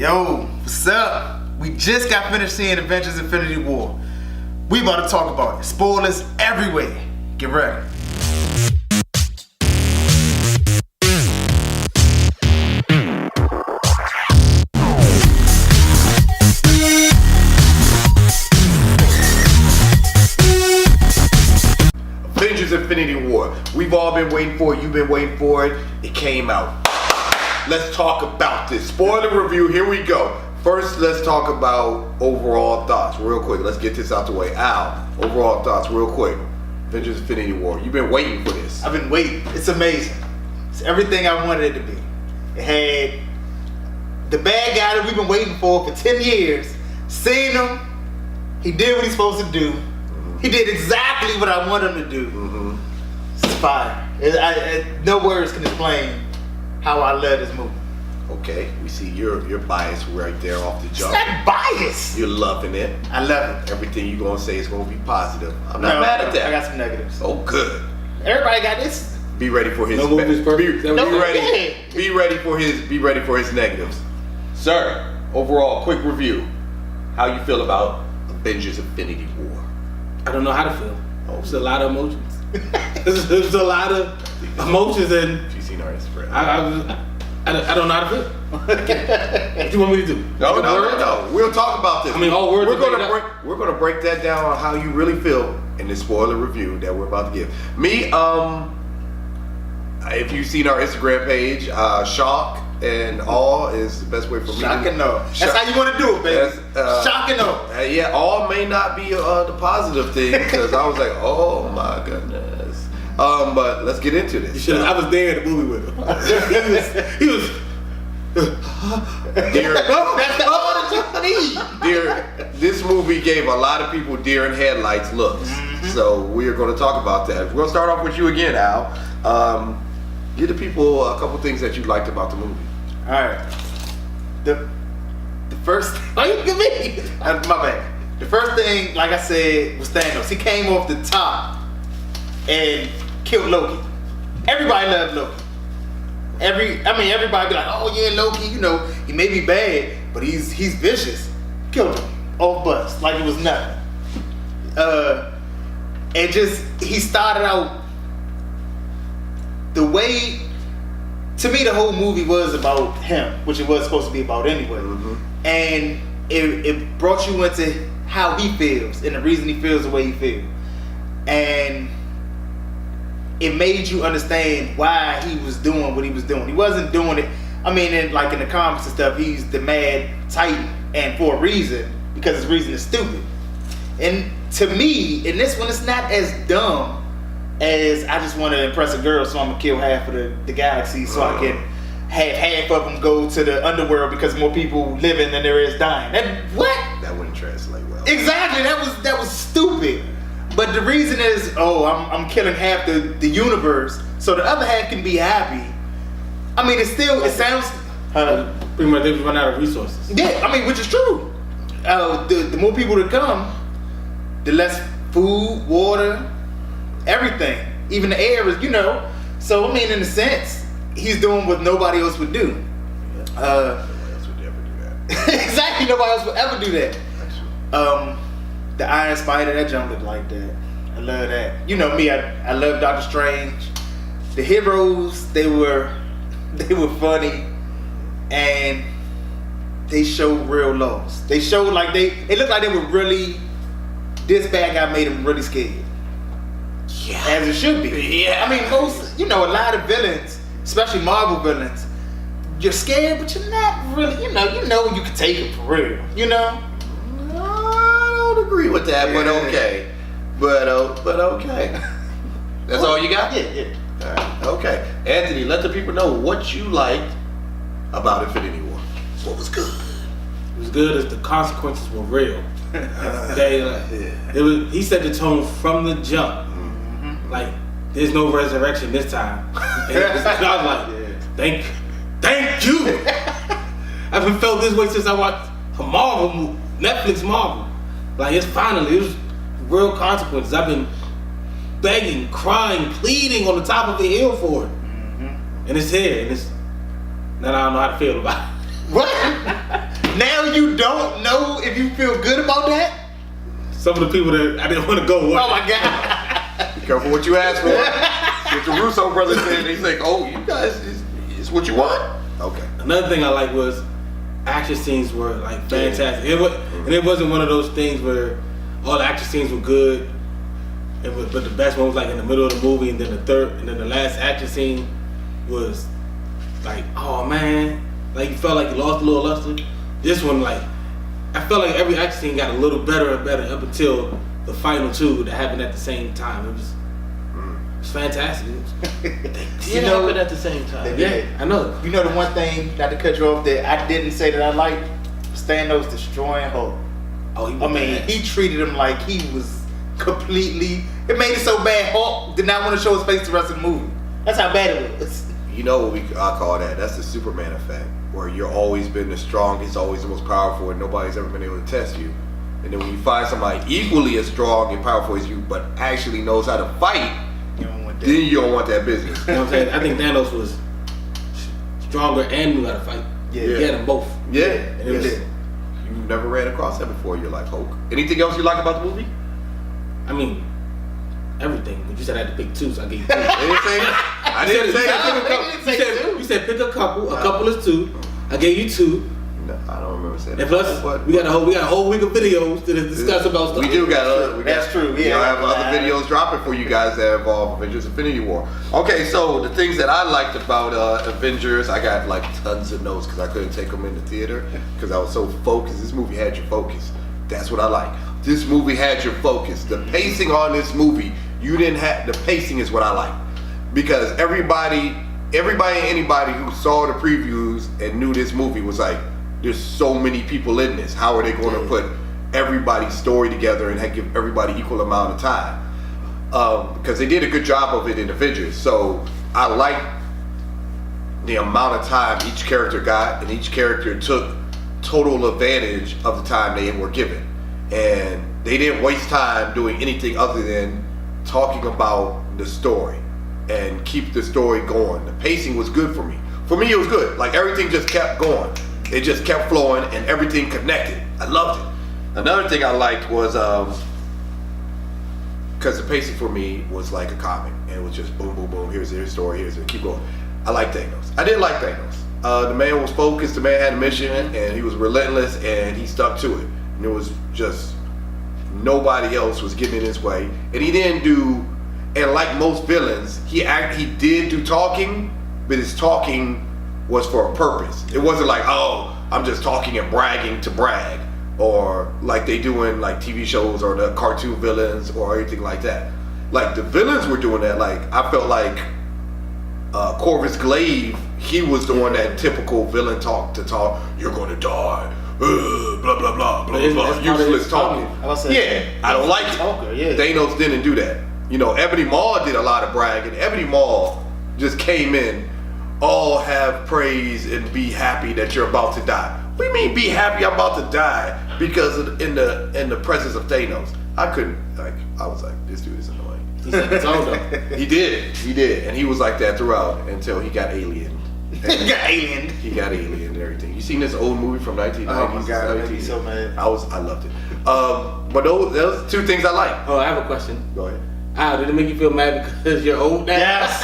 Yo, what's up? We just got finished seeing Avengers Infinity War. We about to talk about it. Spoilers everywhere. Get ready. Avengers Infinity War. We've all been waiting for it. You've been waiting for it. It came out. Let's talk about this. Spoiler review. Here we go. First, let's talk about overall thoughts real quick. Let's get this out the way. Al, overall thoughts real quick. Avengers Infinity War. You've been waiting for this. I've been waiting. It's amazing. It's everything I wanted it to be. It had the bad guy that we've been waiting for 10 years. Seen him. He did what he's supposed to do. He did exactly what I want him to do. It's fire. No words can explain how I love this movie. Okay, we see your bias right there off the jump. It's not bias. You're loving it. I love it. Everything you're gonna say is gonna be positive. I'm not mad at that. I got some negatives. Oh, good. Everybody got this. Be ready for his. No movie's perfect. Be ready for his negatives. Sir, overall, quick review. How you feel about Avengers Infinity War? I don't know how to feel. There's a lot of emotions. There's a lot of emotions, and You seen our Instagram? I don't know how to feel. What you want me to do? No. We'll talk about this. I mean, all words. We're gonna break that down on how you really feel in this spoiler review that we're about to give. Me, if you've seen our Instagram page, shock and awe is the best way for me. Shock and awe. That's how you want to do it, baby. Shock and awe. Yeah, awe may not be the positive thing because I was like, oh my goodness. But let's get into this. I was there in the movie with him. he was. That's all that you need. Deer, this movie gave a lot of people deer in headlights looks. So we are going to talk about that. We're going to start off with you again, Al. Give the people a couple things that you liked about the movie. All right. The first. Oh, you give me. My bad. The first thing, like I said, was Thanos. He came off the top and killed Loki. Everybody loved Loki. Everybody be like, oh yeah, Loki. You know, he may be bad, but he's vicious. Killed him off bus like it was nothing. And just he started out the way. To me, the whole movie was about him, which it was supposed to be about anyway. And it brought you into how he feels and the reason he feels the way he feels. And it made you understand why he was doing what he was doing. He wasn't doing it, in the comics and stuff, he's the mad titan, and for a reason, because his reason is stupid. And to me, in this one, it's not as dumb as I just want to impress a girl, so I'm going to kill half of the galaxy so I can have half of them go to the underworld because more people living than there is dying. What? That wouldn't translate well. Exactly. That was stupid. But the reason is, I'm killing half the universe so the other half can be happy. It sounds... Pretty much they run out of resources. Yeah, which is true. The more people that come, the less food, water, everything, even the air is, So in a sense, he's doing what nobody else would do. Nobody else would ever do that. Exactly, nobody else would ever do that. The Iron Spider, that jump looked like that. I love that. You know me, I love Doctor Strange. The heroes, they were funny, and they showed real loss. They showed like it looked like they were really. This bad guy made them really scared. Yeah. As it should be. Yeah. Most, a lot of villains, especially Marvel villains, you're scared, but you're not really, you know you can take it for real, I don't agree with that, but okay. But okay. That's all you got? Yeah. All right. Okay. Anthony, let the people know what you liked about Infinity War. What was good? It was good as the consequences were real. He set the tone from the jump. Like, there's no resurrection this time. And I was like, thank you. I haven't felt this way since I watched a Marvel movie, Netflix Marvel. Like, it was real consequences. I've been begging, crying, pleading on the top of the hill for it. And it's here, and now I don't know how to feel about it. What? when you don't know if you feel good about that? Some of the people that I didn't want to go with. Oh my god. Be careful what you ask for. What the Russo brothers said, they think, oh, you guys, is what you want? Okay. Another thing I like was action scenes were like fantastic. And it wasn't one of those things where all the action scenes were good, but the best one was like in the middle of the movie, and then the last action scene was like, oh man, like you felt like you lost a little luster. This one, like, I felt like every action scene got a little better and better up until the final two that happened at the same time. It was fantastic. It happened at the same time. Yeah, I know. You know the one thing, not to cut you off, that I didn't say that I liked? Thanos destroying Hulk. Oh, he treated him like he was completely. It made it so bad. Hulk did not want to show his face the rest of the movie. That's how bad it was. You know what I call that? That's the Superman effect, where you're always been the strongest, always the most powerful, and nobody's ever been able to test you. And then when you find somebody equally as strong and powerful as you, but actually knows how to fight, You don't want that. then you don't want that business. You know what I'm saying? I think Thanos was stronger and knew how to fight. Yeah. He had them both. Yeah. And it was, You've never ran across that before. You're like, Hulk. Anything else you like about the movie? I mean, everything. But you said I had to pick two, so I gave you two. I didn't say that. You said pick a couple. A couple is two. I gave you two. No, I don't remember saying And that. plus, we got a whole week of videos to discuss about stuff. We do got That's true. We Yeah. have other videos dropping for you guys that involve Avengers Infinity War. Okay, so the things that I liked about Avengers, I got like tons of notes because I couldn't take them in the theater because I was so focused. This movie had your focus. That's what I like. This movie had your focus. The pacing on this movie, you didn't have, the pacing is what I like. Because everybody, anybody who saw the previews and knew this movie was like, there's so many people in this. How are they going to put everybody's story together and give everybody equal amount of time? Because they did a good job of it in Avengers. So I like the amount of time each character got, and each character took total advantage of the time they were given. And they didn't waste time doing anything other than talking about the story and keep the story going. The pacing was good for me. For me, it was good. Like everything just kept going. It just kept flowing and everything connected. I loved it. Another thing I liked was because the pacing for me was like a comic, and it was just boom, boom, boom. Here's the story. Here's it. Keep going. I like Thanos. I did like Thanos. The man was focused. The man had a mission, and he was relentless, and he stuck to it. And it was just nobody else was getting in his way, and he didn't do. And like most villains, he did do talking, but his talking was for a purpose. It wasn't like, oh, I'm just talking and bragging to brag, or like they do in like TV shows or the cartoon villains or anything like that. Like the villains were doing that. Like I felt like Corvus Glaive, he was doing that typical villain talk to talk. You're gonna die. Blah blah blah blah blah. Useless talking. Yeah, I don't like it. Thanos didn't do that. You know, Ebony Maw did a lot of bragging. Ebony Maw just came in, all have praise and be happy that you're about to die. What do you mean be happy I'm about to die? Because in the presence of Thanos, I couldn't, like, I was like, this dude is annoying. He said it's all though. He did, and he was like that throughout until he got aliened. He got aliened. He got aliened and everything. You seen this old movie from 1990s? Oh my god, that made me so mad. I loved it. But those two things I like. Oh, I have a question. Go ahead. Did it make you feel mad because you're old now? Yes.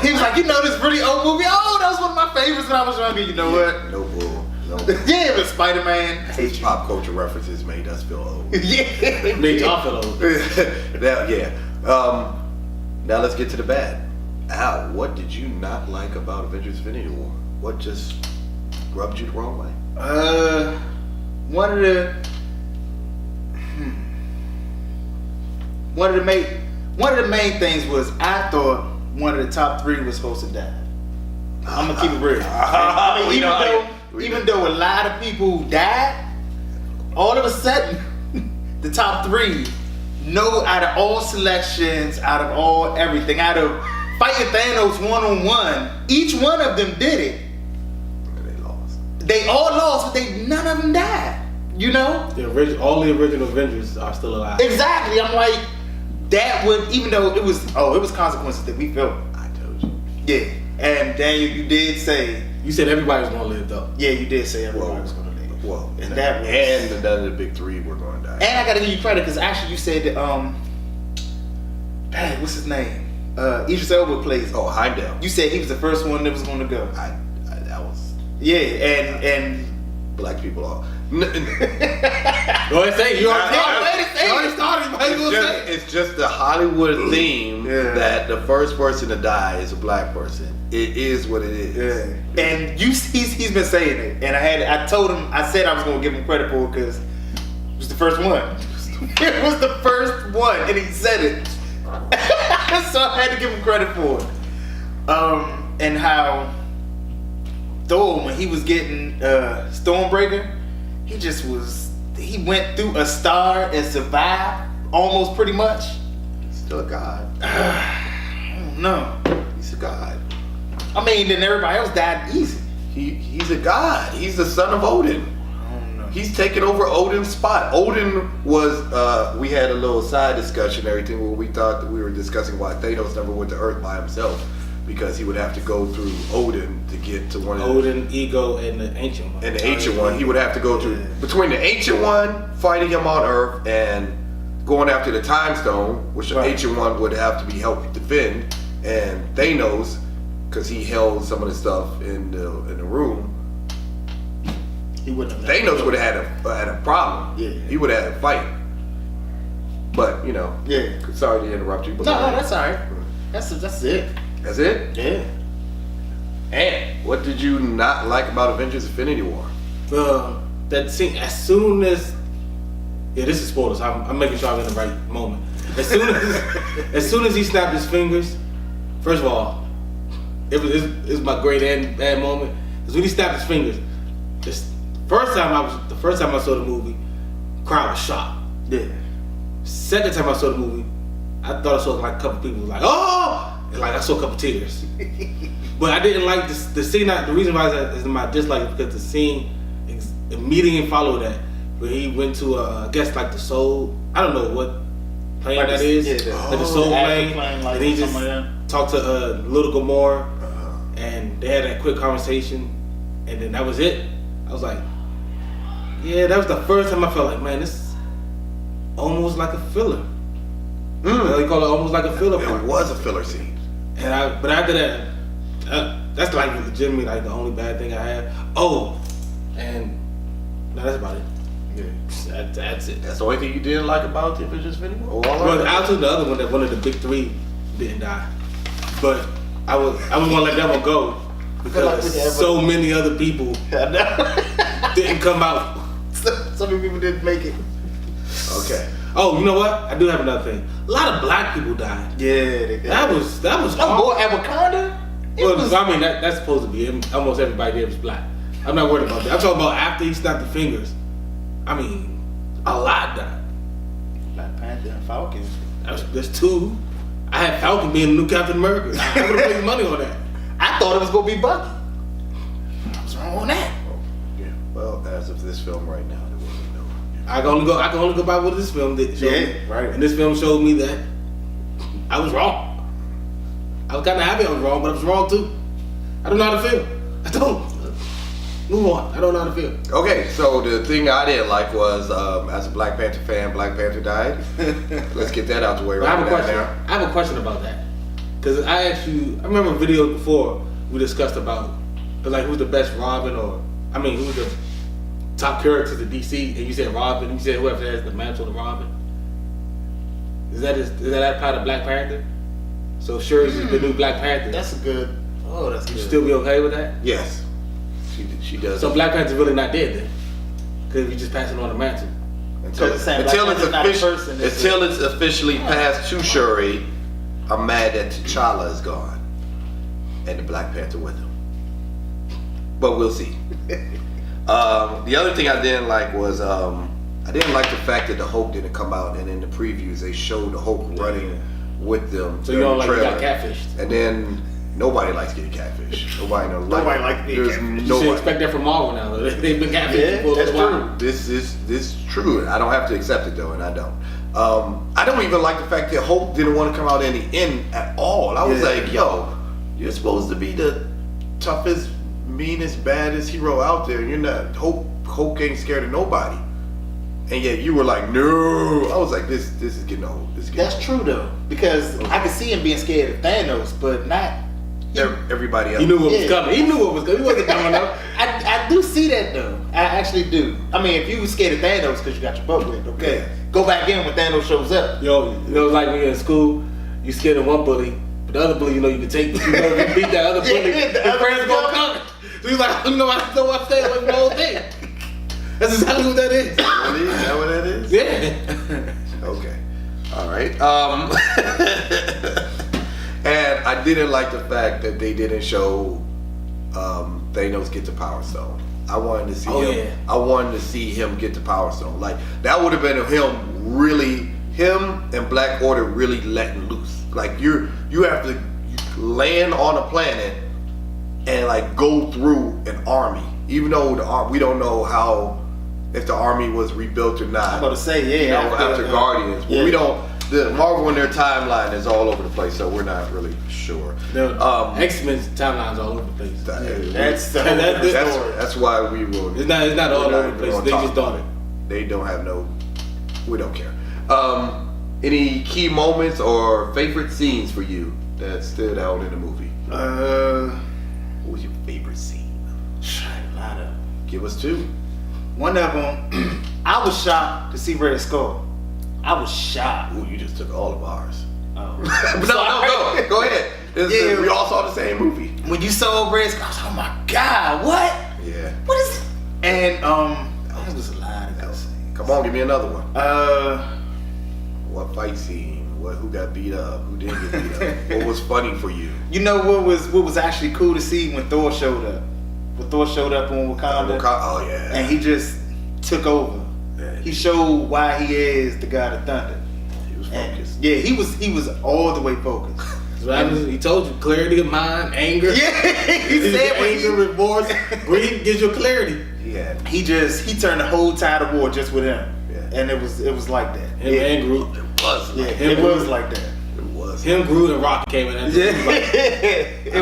He was like, you know this really old movie? Oh, that was one of my favorites when I was younger. You know what? No bull. No. Yeah, but Spider-Man. His pop culture references made us feel old. Yeah. Made y'all feel old. Now let's get to the bad. Al, what did you not like about Avengers Infinity War? What just rubbed you the wrong way? One of the main things was I thought one of the top three was supposed to die. I'm gonna keep it real. I mean, even though a lot of people died, all of a sudden, the top three, out of all selections, out of all everything, out of fighting Thanos one-on-one, each one of them did it. And they lost. They all lost, but none of them died. You know? All the original Avengers are still alive. Exactly. I'm like, that would, even though it was consequences that we felt. I told you. Yeah. And Daniel, you did say. You said everybody was gonna live though. Yeah, you did say everybody was gonna live. Well, And that was- and none of the big three were going to die. And I gotta give you credit because actually you said that dang, what's his name? Idris Elba plays. Oh, Heimdall. You said he was the first one that was going to go. That was Yeah, and black people are. Go ahead, say it. You already started. You might as well say it. It's just the Hollywood theme Yeah. that the first person to die is a black person. It is what it is. yeah, and he's been saying it, and I told him, I said I was going to give him credit for it because it was the first one. It was the first one, and he said it. So I had to give him credit for it. And how Thor, when he was getting Stormbreaker, he went through a star and survived almost pretty much. He's still a god. I don't know. He's a god. I mean, then everybody else died easy. He's a god. He's the son of Odin. I don't know. He's taken over Odin's spot. Odin was, we had a little side discussion and everything where we thought that we were discussing why Thanos never went to Earth by himself. Because he would have to go through Odin to get to one of Odin, Ego, and the Ancient One. And the Ancient One, he would have to go through, between the Ancient One, fighting him on Earth, and going after the Time Stone, which the Right. Ancient One would have to be helped defend, and Thanos, because he held some of the stuff in the room, He wouldn't have. Thanos would have had a problem. Yeah. He would have had a fight. But, you know, Yeah. sorry to interrupt you. But No, that's alright. That's it. That's it? Yeah. And what did you not like about Avengers Infinity War? That scene, as soon as, yeah, this is spoilers. I'm making sure I'm in the right moment. As soon as he snapped his fingers, first of all, it was my great bad moment. Because when he snapped his fingers, the first time I saw the movie, crowd was shocked. Yeah. Second time I saw the movie, I thought I saw like a couple people like, oh, and like I saw a couple tears. But I didn't like the scene. The reason why is my dislike is because the scene immediately followed that, where he went to I guess like the soul. I don't know what plane Like that the- is. yeah, Like the soul the plane. plane, like and he just something like that. talked to little Gamora, and they had that quick conversation, and then that was it. I was like, yeah, that was the first time I felt like, man, this is almost like a filler. They call it almost like a filler part. It was a filler scene. But after that, that's like legitimately like the only bad thing I had. Oh, and no, that's about it. Yeah. That's it. That's the only thing you didn't like about the Avengers Infinity War? Well, out to the other one, that one of the big three didn't die, but I was gonna let that one go because so many other people I know. didn't come out. So many people didn't make it. Okay. Oh, you know what? I do have another thing. A lot of black people died. Yeah, they did. That was Oh, hard. boy, at Wakanda? Well, I mean that's supposed to be almost everybody there was black. I'm not worried about that. I'm talking about after he snapped the fingers. I mean, a lot died. Black Panther and Falcon. There's two. I had Falcon being the new Captain America. I would have paid money on that. I thought it was gonna be Bucky. What's wrong on that? Yeah. Well, as of this film right now, there wasn't no. I can only go by what this film did. Show me. right. And this film showed me that I was wrong. I was kind of happy I was wrong, but I was wrong too. I don't know how to feel. I don't. Move on. I don't know how to feel. Okay, so the thing I didn't like was, as a Black Panther fan, Black Panther died. Let's get that out the way But I right have a question. now. I have a question about that. Because I remember a video before we discussed about, like, who's the best Robin, or, I mean, who's the top characters in DC, and you said Robin, you said whoever has the mantle of Robin. Is that part of Black Panther? So Shuri's is the new Black Panther. That's a good. Oh, that's You good. still be okay with that? Yes. She does. So Black Panther's really not dead then? Because you just passing on the mantle. Until, the same until, Black it's, Panther's not a person, it's until it's officially passed to Shuri, I'm mad that T'Challa is gone. And the Black Panther with him. But we'll see. The other thing I didn't like was, I didn't like the fact that the Hulk didn't come out, and in the previews they showed the Hulk running with them. So you don't like during you the got trailer. catfished? And then nobody likes getting catfished. Nobody knows. Nobody likes being There's catfished. You should nobody. expect that from Marvel now. They've been catfished Yeah, for a that's little while. This is true. I don't have to accept it though, and I don't. I don't even like the fact that Hulk didn't want to come out in the end at all. I was Yeah. like, yo, you're supposed to be the toughest, meanest, baddest hero out there. You're not. Hulk Hulk ain't scared of nobody. And yet you were like, no. I was like, this is getting old. That's true though, because I could see him being scared of Thanos, but not everybody else. He knew what was coming. He knew what was coming. He wasn't dumb enough. I do see that though. I actually do. I mean, if you was scared of Thanos because you got your butt whipped, okay, go back in when Thanos shows up. Yo, like when you're in school, you scared of one bully, but the other bully, you know you can take. You know if you beat that other bully, Yeah, the his other friends gonna bully. come. So he's like, I know I stay away from the whole thing. That's exactly what that is. Really? Is that what that is? Yeah. Okay. All right. And I didn't like the fact that they didn't show Thanos get the Power Stone. I wanted to see him. Yeah. I wanted to see him get the Power Stone. Like that would have been him and Black Order really letting loose. Like you have to land on a planet and like go through an army. Even though we don't know if the army was rebuilt or not. I'm about to say, yeah. After Guardians, yeah. we don't. The Marvel and their timeline is all over the place, so we're not really sure. X-Men's timeline's all over the place. That's That's why we will. It's not all over the place. They just don't. They don't have no. We don't care. Any key moments or favorite scenes for you that stood out in the movie? What was your favorite scene? A lot of. Give us two. One of them, I was shocked to see Red Skull. I was shocked. Ooh, you just took all of ours. Oh. No, go ahead. Yeah. We all saw the same movie. When you saw Red Skull, I was like, oh my God, what? Yeah. What is it? And it was a lot of good scenes. Come on, give me another one. What fight scene? Who got beat up? Who didn't get beat up? What was funny for you? You know what was actually cool to see when Thor showed up? When Thor showed up in Wakanda, Oh yeah. and he just took over. Yeah. He showed why he is the God of Thunder. He was And, focused. yeah, he was all the way focused. So he told you clarity of mind, anger. Yeah, he said when anger, remorse, greed gives you clarity. he turned the whole tide of war just with him. Yeah. And it was like that. Him and Groot. It was. Yeah, Like, it was like that. it was. Him, Groot, and Rock came in. And Yeah.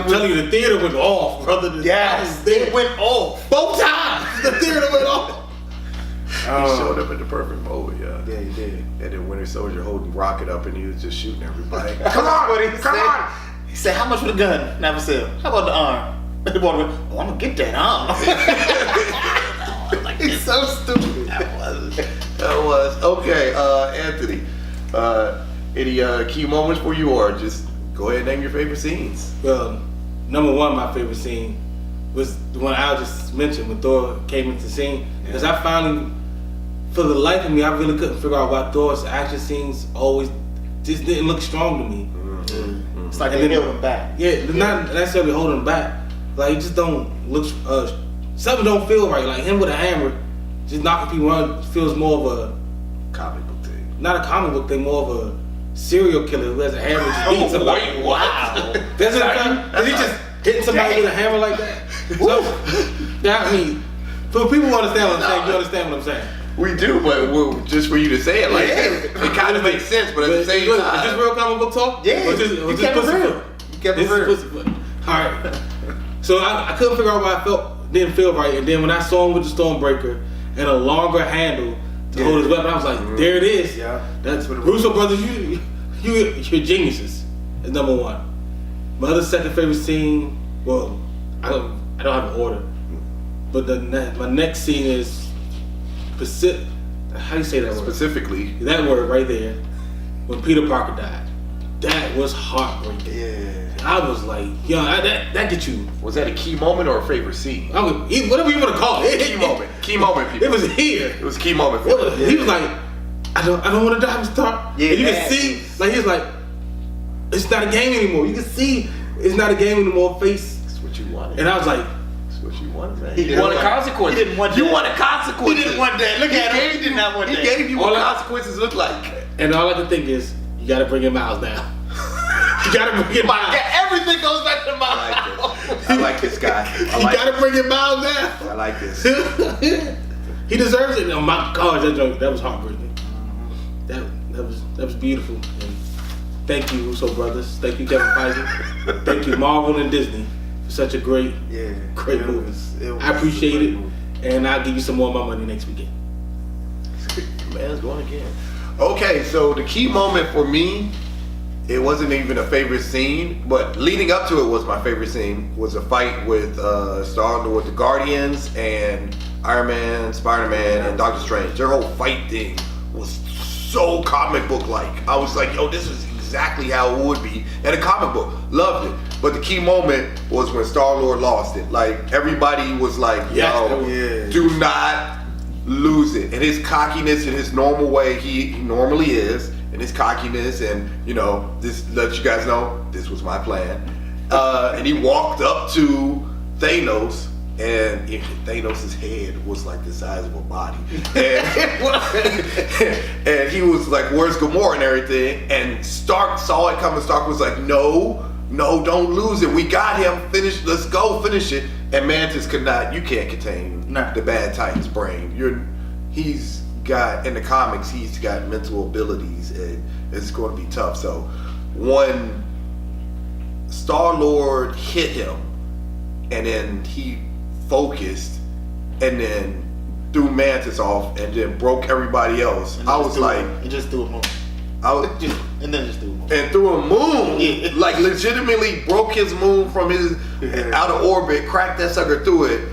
I'm telling you, the theater went off, brother. Yes, it went off. Both times. The theater went off. He showed up at the perfect moment, yeah. Yeah, he did. And then Winter Soldier holding rocket up and he was just shooting everybody. Come on, what he said. He said, "How much for the gun?" Never said. "How about the arm?" The boy went, "Oh, I'm gonna get that arm." He's so stupid. That was. Okay, Anthony. Any key moments for you, or just go ahead and name your favorite scenes? Well, number one, my favorite scene was the one I just mentioned when Thor came into the scene. Because I finally, for the life of me, I really couldn't figure out why Thor's action scenes always just didn't look strong to me. It's like they held him back. Yeah, not necessarily holding him back. Like, it just don't look, something don't feel right. Like him with a hammer, just knocking people out feels more of a, Comic book thing. not a comic book thing, more of a serial killer who has a hammer just beating somebody. Wait, wow. That's what I'm saying. Is he just hitting somebody with a hammer like that? So, yeah, I mean, for people who understand what I'm saying, you understand what I'm saying. We do, but just for you to say it like it kind of makes sense, but at the same Look, time. is this real comic book talk? Yeah, Or just you kept it pussyfoot? real. You kept it This is real. pussyfoot. Alright. So I couldn't figure out why didn't feel right, and then when I saw him with the Stormbreaker and a longer handle to hold his weapon, I was like, there it is. Yeah, That's what it Russo brothers, you're geniuses. Is number one. My other second favorite scene, well, I don't have an order, but my next scene is specific. How do you say that word? Specifically. That word right there, when Peter Parker died, that was heartbreaking. Yeah. I was like, yo, that gets you. Was that a key moment or a favorite scene? Whatever you want to call it. Key moment. Key moment, people. It was here. It was a key moment for It was, me. He was like, I don't want to die, Mr. Stark. Yeah, And you that can see, like he was like, it's not a game anymore. You can see it's not a game anymore. Face. That's what you wanted. And I was like, That's what you wanted, man. He You didn't wanted want- consequences. he didn't want You that. wanted consequences. He didn't want that. Look at him. He did not want that. He gave you All what I- consequences look like. and all I could think is, you got to bring your miles down. You got to bring your miles. Yeah, everything goes back to I like this guy. You got to bring your miles down. I like this. He deserves it. Oh my God, that was heartbreaking. That was beautiful. And thank you, Russo brothers. Thank you, Kevin Feige. Thank you, Marvel and Disney, for such a great movie. I appreciate it, and I'll give you some more of my money next weekend. Man's going again. Okay, so the key moment for me, it wasn't even a favorite scene, but leading up to it was my favorite scene, was a fight with Star-Lord, the Guardians, and Iron Man, Spider-Man, and Doctor Strange. Their whole fight thing was so comic book like. I was like, yo, this is exactly how it would be in a comic book. Loved it. But the key moment was when Star-Lord lost it. Like, everybody was like, yo, do not lose it. And his cockiness in his normal way, he normally is, and his cockiness, and this let you guys know this was my plan. And he walked up to Thanos, and Thanos' head was like the size of a body, and he was like, "Where's Gamora?" and everything. And Stark saw it coming. Stark was like, "No, don't lose it. We got him. Finish. Let's go. Finish it." And Mantis could not. You can't contain the bad Titan's brain. He's got in the comics. He's got mental abilities, and it's going to be tough. So, when Star-Lord hit him, and then he focused, and then threw Mantis off, and then broke everybody else. I was like, and just threw a moon. And then just threw a moon. And threw a moon, like legitimately broke his moon from his out of orbit, cracked that sucker through it.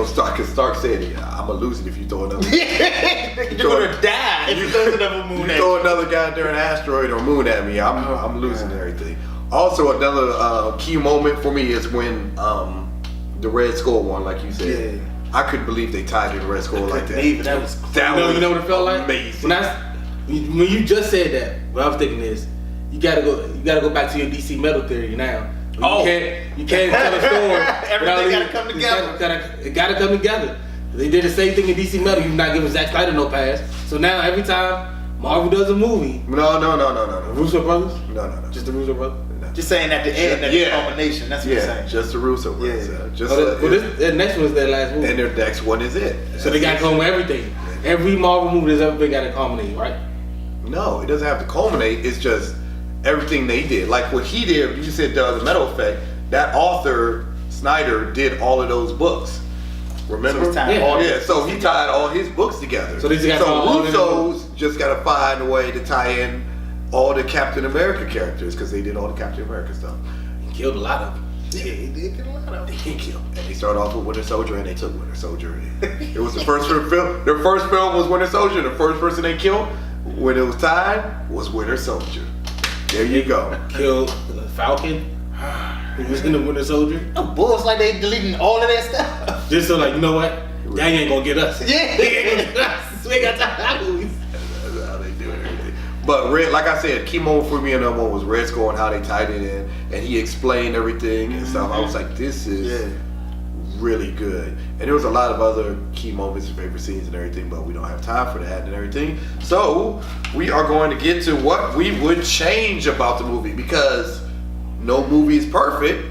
Stark said, "I'm gonna lose it if you throw another." You're gonna die if you throw another moon. You throw another goddamn asteroid or moon at me, I'm losing everything. Also, another key moment for me is when the Red Skull won, like you said. Yeah. I couldn't believe they tied in the Red Skull like that. That was you know what it felt like? Amazing. When you just said that, what I was thinking is, you gotta go back to your DC metal theory now. You can't tell a story. Everything gotta come together. It gotta come together. They did the same thing in DC metal. You're not giving Zack Snyder no pass. So now every time Marvel does a movie, no. Russo brothers, no, just the Russo brothers. Just saying at the end, the culmination. That's what you're saying. Just the Russo brothers. The next one is their last movie. And their next one is it. So they got to come with everything. Every Marvel movie that's ever been got to culminate, right? No, it doesn't have to culminate. It's just everything they did. Like what he did, you said the metal effect, that author, Snyder, did all of those books. Remember? So he tied all his books together. So Russo's just got to find a way to tie in all the Captain America characters, because they did all the Captain America stuff. He killed a lot of them. Yeah, he did kill a lot of them. They did kill. And they started off with Winter Soldier, and they took Winter Soldier. It was the first film. Their first film was Winter Soldier. The first person they killed when it was tied was Winter Soldier. There you go. Killed the Falcon. He was in the Winter Soldier. Oh, boy, it's like they deleting all of that stuff. Just so you know what? Y'all ain't gonna get us. Yeah. They ain't gonna get us. We ain't got time for movies. That's how they do it. But like I said, key moment for me in that one was Red Skull and how they tied it in, and he explained everything and stuff. I was like, this is really good. And there was a lot of other key moments and favorite scenes and everything, but we don't have time for that and everything. So we are going to get to what we would change about the movie, because no movie is perfect,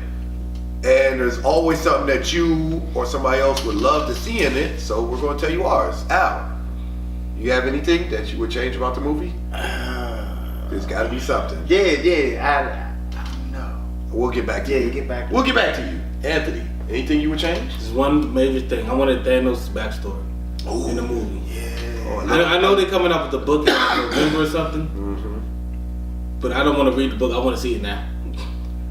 and there's always something that you or somebody else would love to see in it. So we're going to tell you ours. Al, you have anything that you would change about the movie? There's got to be something. I don't know. We'll get back to you. We'll get back to you. Anthony, anything you would change? There's one major thing. I wanted Thanos' backstory in the movie. Yeah. I know they're coming up with the book in November or something, but I don't want to read the book. I want to see it now.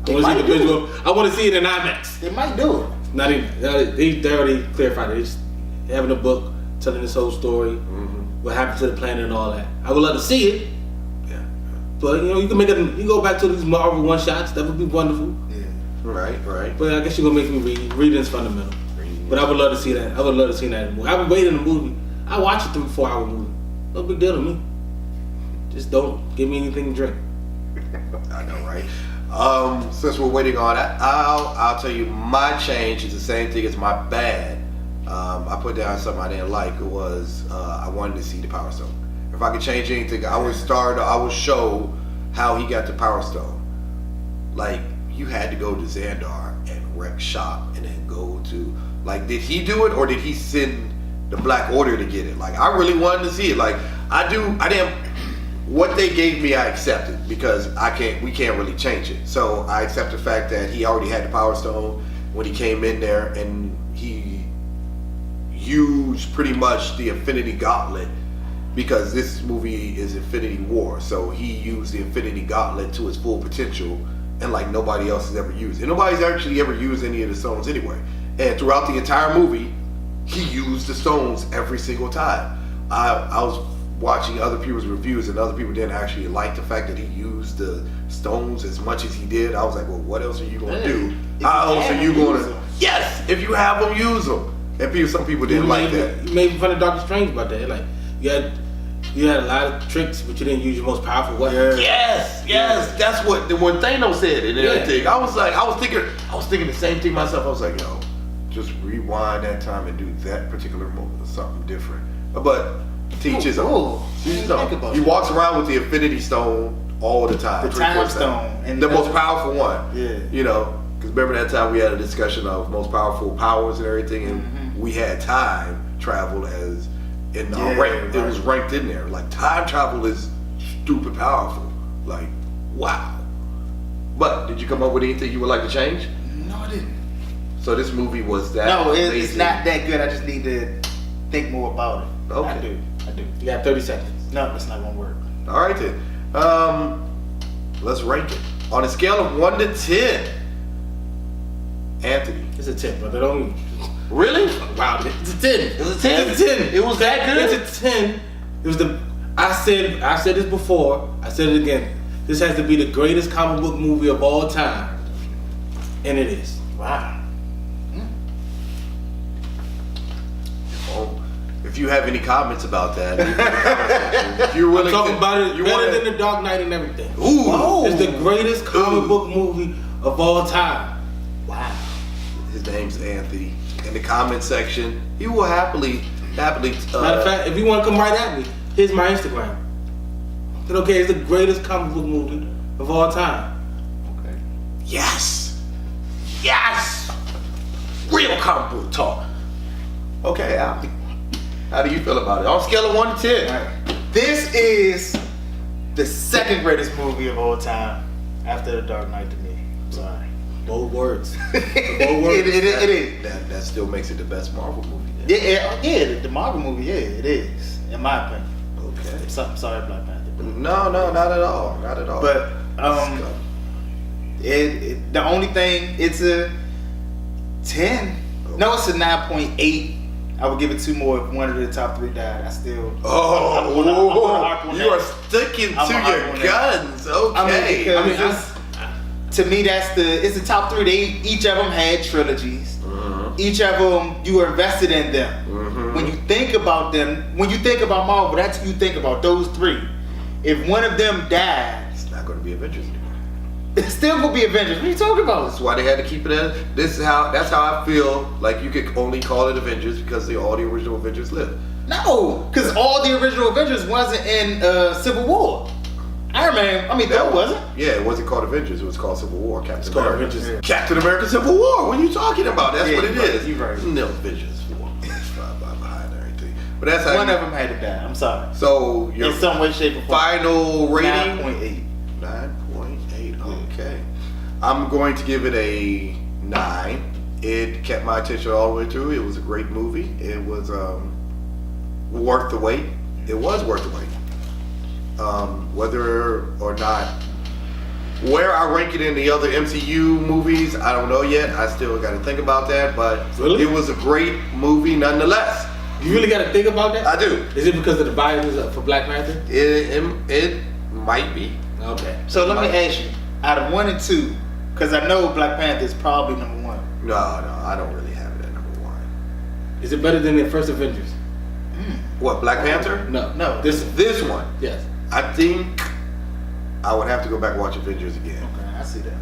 I want to see the visual. I want to see it in IMAX. They might do it. Not even. They already clarified it. They're just having a book telling this whole story, what happened to the planet and all that. I would love to see it. Yeah. But you can make it. You go back to these Marvel one shots. That would be wonderful. Yeah. Right. But I guess you're gonna make me read. Reading is fundamental. But I would love to see that. I would love to see that in the movie. I've been waiting in the movie. I watch a 3-4 hour movie. No big deal to me. Just don't give me anything to drink. I know, right? Since we're waiting on that, I'll tell you my change is the same thing as my bad. I put down something I didn't like. It was I wanted to see the Power Stone. If I could change anything, I would show how he got the Power Stone. Like, you had to go to Xandar and wreck shop and then go to, like, did he do it or did he send the Black Order to get it? Like, I really wanted to see it. Like, what they gave me, I accepted, because we can't really change it. So I accept the fact that he already had the Power Stone when he came in there, and he used pretty much the Infinity Gauntlet because this movie is Infinity War. So he used the Infinity Gauntlet to its full potential, and like nobody else has ever used. And nobody's actually ever used any of the stones anyway. And throughout the entire movie, he used the stones every single time. I was watching other people's reviews, and other people didn't actually like the fact that he used the stones as much as he did. I was like, well, what else are you going to do? How else are you going to? Yes, if you have them, use them. And some people didn't like that. You made fun of Doctor Strange about that. Like you had a lot of tricks, but you didn't use your most powerful weapon. Yes. That's what when Thanos said and everything. I was thinking the same thing myself. I was like, yo, just rewind that time and do that particular moment, something different. But teach his own. He walks around with the Infinity Stone all the time. The Time Stone. And the most powerful one. Yeah. You know, because remember that time we had a discussion of most powerful powers and everything, and we had time travel as in rank. It was ranked in there. Like, time travel is stupid powerful. Like, wow. But did you come up with anything you would like to change? No, I didn't. So this movie was that No, amazing. it's not that good. I just need to think more about it. Okay. I do. You got 30 seconds. No, it's not gonna work. All right then. Let's rank it on a scale of 1 to 10. Anthony, It's a 10, brother. Don't. really? Wow, it's a 10. It was a 10? It's a 10. It was that good? It's a 10. It was the. I said this before. I said it again. This has to be the greatest comic book movie of all time, and it is. Wow. Well, if you have any comments about that, leave it in the comment section. If you're willing I'm talking to, about it you better wanna- than the Dark Knight and everything. Ooh, It's the greatest comic book movie of all time. Wow. his name's Anthony. In the comment section, he will happily. Matter of fact, if you want to come right at me, here's my Instagram. Then okay, it's the greatest comic book movie of all time. Okay. Yes, real comic book talk. Okay, Al, how do you feel about it? On a scale of 1 to 10. All right. This is the second greatest movie of all time after The Dark Knight to me. I'm sorry. Bold words. It is. That still makes it the best Marvel movie. Then. Yeah, the Marvel movie, yeah, it is, in my opinion. Okay. Sorry, Black Panther. But, No, not at all. Not at all. but Let's go. the only thing, it's a 10. No, it's a 9.8. I would give it 2 more if one of the top 3 died. I still. I'm gonna arc on you are that. sticking I'm to gonna arc on your guns. Okay. because to me, it's the top 3. Each of them had trilogies. Each of them, you were invested in them. When you think about them, when you think about Marvel, that's what you think about, those 3. If one of them died, It's not going to be Avengers anymore. it's still gonna be Avengers. What are you talking about? That's why they had to keep it as. That's how I feel. Like you could only call it Avengers because all the original Avengers lived. No, because all the original Avengers wasn't in Civil War. Iron Man, Thor wasn't. Yeah, it wasn't called Avengers. It was called Civil War. Captain called America. Avengers. Captain America Civil War. What are you talking about? That's Yeah, what it you're right, is. you're right. No Avengers 4. behind everything. But that's how One of them had to die. I'm sorry. So your In some way, shape, or form. final rating? 9.8. 9.8. Okay. I'm going to give it a 9. It kept my attention all the way through. It was a great movie. It was worth the wait. It was worth the wait. Whether or not where I rank it in the other MCU movies, I don't know yet. I still got to think about that. But Really? it was a great movie nonetheless. You really got to think about that? I do. Is it because of the violence for Black Panther? It might be. Okay. So let me ask you, out of 1 and 2, because I know Black Panther is probably number 1. No, I don't really have it at number 1. Is it better than the first Avengers? What, Black Panther? No. This one. Yes. I think I would have to go back and watch Avengers again. Okay, I see that.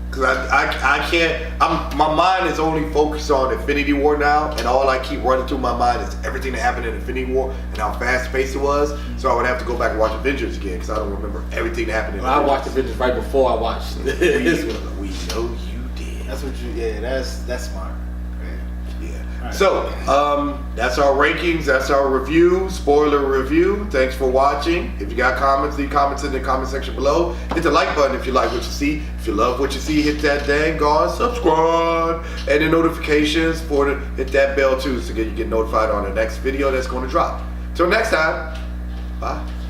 Cause I can't. My mind is only focused on Infinity War now, and all I keep running through my mind is everything that happened in Infinity War and how fast paced it was. So I would have to go back and watch Avengers again because I don't remember everything that happened in. Well, I watched Avengers right before I watched this one. We know you did. That's what you. Yeah, that's smart. Yeah. Right. So, that's our rankings. That's our review, spoiler review. Thanks for watching. If you got comments, leave comments in the comment section below. Hit the like button if you like what you see. If you love what you see, hit that dang on subscribe and the notifications hit that bell too, so you get notified on the next video that's going to drop. Till next time, bye.